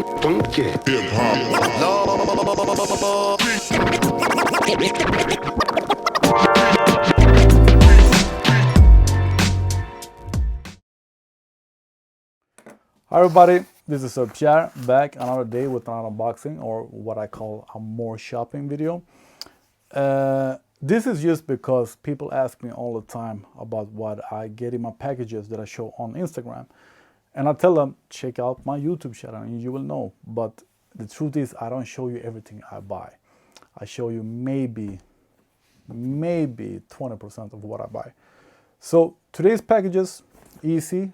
Funky. Hi everybody, this is Sir Pierre, back another day with an unboxing, or what I call a more shopping video. This is just because people ask me all the time about what I get in my packages that I show on Instagram. And I tell them, check out my YouTube channel and you will know. But the truth is, I don't show you everything I buy. I show you maybe 20% of what I buy. So today's packages, easy.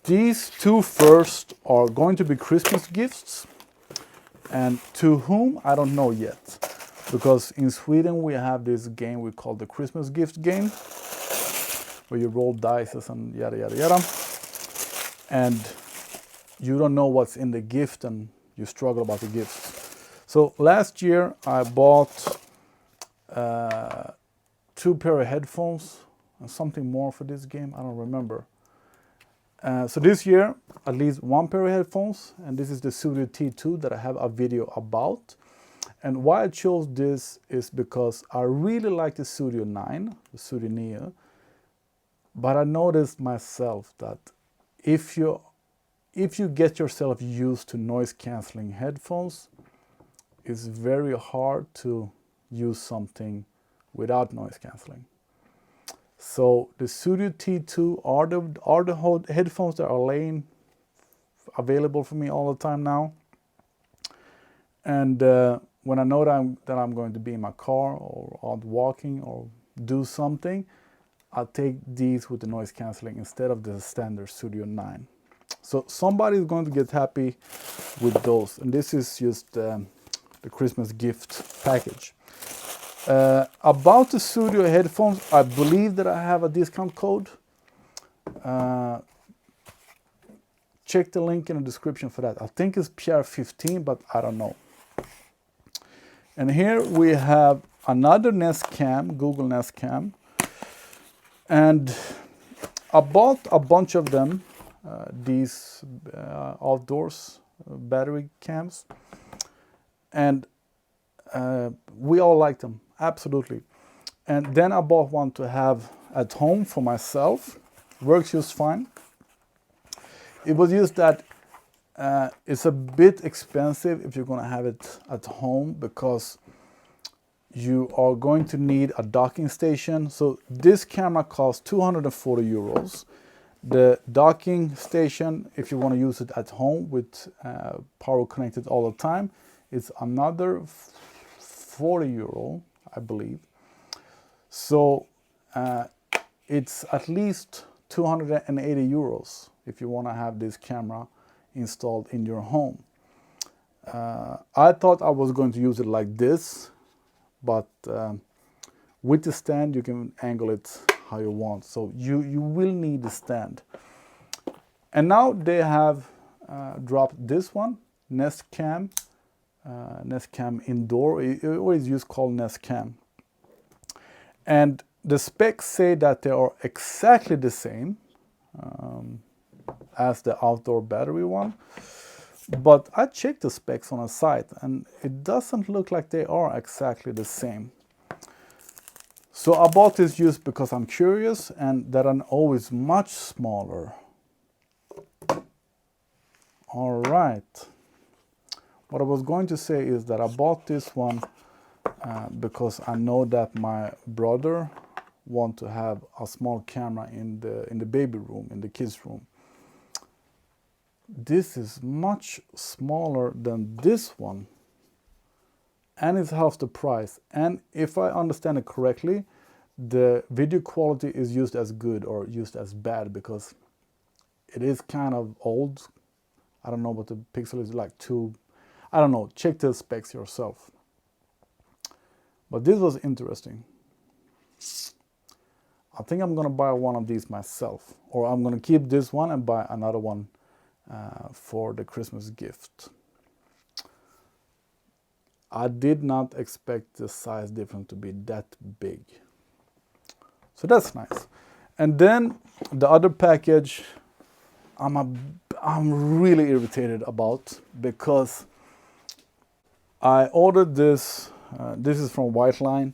These two first are going to be Christmas gifts, and to whom I don't know yet, because in Sweden we have this game we call the Christmas gift game, where you roll dice and yada yada yada, and you don't know what's in the gift and you struggle about the gifts. So last year I bought 2 pair of headphones and something more for this game, I don't remember. So this year, at least 1 pair of headphones, and this is the Sudio T2 that I have a video about. And why I chose this is because I really like the Sudio 9, the Sudio Neo, but I noticed myself that if you get yourself used to noise cancelling headphones, it's very hard to use something without noise cancelling. So the Sudio T2 are the headphones that are laying available for me all the time now. And when I know that I'm going to be in my car or out walking or do something, I'll take these with the noise cancelling instead of the standard Sudio 9. So somebody is going to get happy with those. And this is just the Christmas gift package. About the Sudio headphones, I believe that I have a discount code. Check the link in the description for that. I think it's PR15, but I don't know. And here we have another Nest Cam, Google Nest Cam. And I bought a bunch of them, these outdoors battery cams. And we all like them. Absolutely. And then I bought one to have at home for myself. Works just fine. It was just that it's a bit expensive if you're going to have it at home, because you are going to need a docking station. So this camera costs 240 euros. The docking station, if you want to use it at home with power connected all the time, it's another 40 euro, I believe. So it's at least 280 euros if you want to have this camera installed in your home. I thought I was going to use it like this, but with the stand you can angle it how you want. So you will need the stand. And now they have dropped this one, Nest Cam. Nest Cam Indoor, it always used called Nest Cam. And the specs say that they are exactly the same as the outdoor battery one. But I checked the specs on a site and it doesn't look like they are exactly the same. So I bought this just because I'm curious, and that are always much smaller. All right. What I was going to say is that I bought this one because I know that my brother wants to have a small camera in the baby room, in the kids' room. This is much smaller than this one, and it's half the price. And if I understand it correctly, the video quality is used as good or used as bad, because it is kind of old. I don't know what the pixel is, like 2. I don't know, check the specs yourself. But this was interesting. I think I'm gonna buy one of these myself, or I'm gonna keep this one and buy another one for the Christmas gift. I did not expect the size difference to be that big. So that's nice. And then the other package, I'm I'm really irritated about, because I ordered this. This is from Whiteline.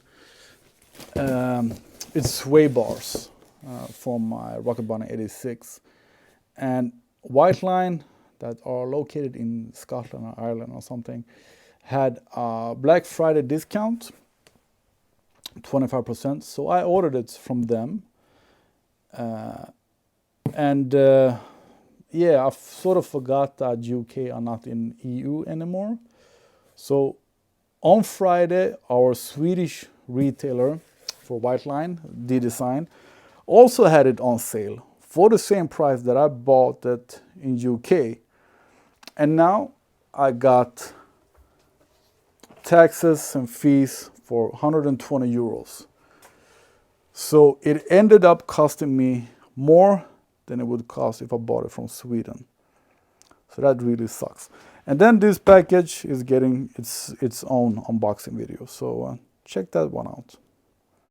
It's sway bars from my Rocket Bunny 86. And Whiteline, that are located in Scotland or Ireland or something, had a Black Friday discount, 25%. So I ordered it from them. Yeah, I sort of forgot that UK are not in EU anymore. So on Friday, our Swedish retailer for Whiteline, D-Design, also had it on sale for the same price that I bought it in UK. And now I got taxes and fees for 120 euros. So it ended up costing me more than it would cost if I bought it from Sweden. So that really sucks. And then this package is getting its own unboxing video. So check that one out.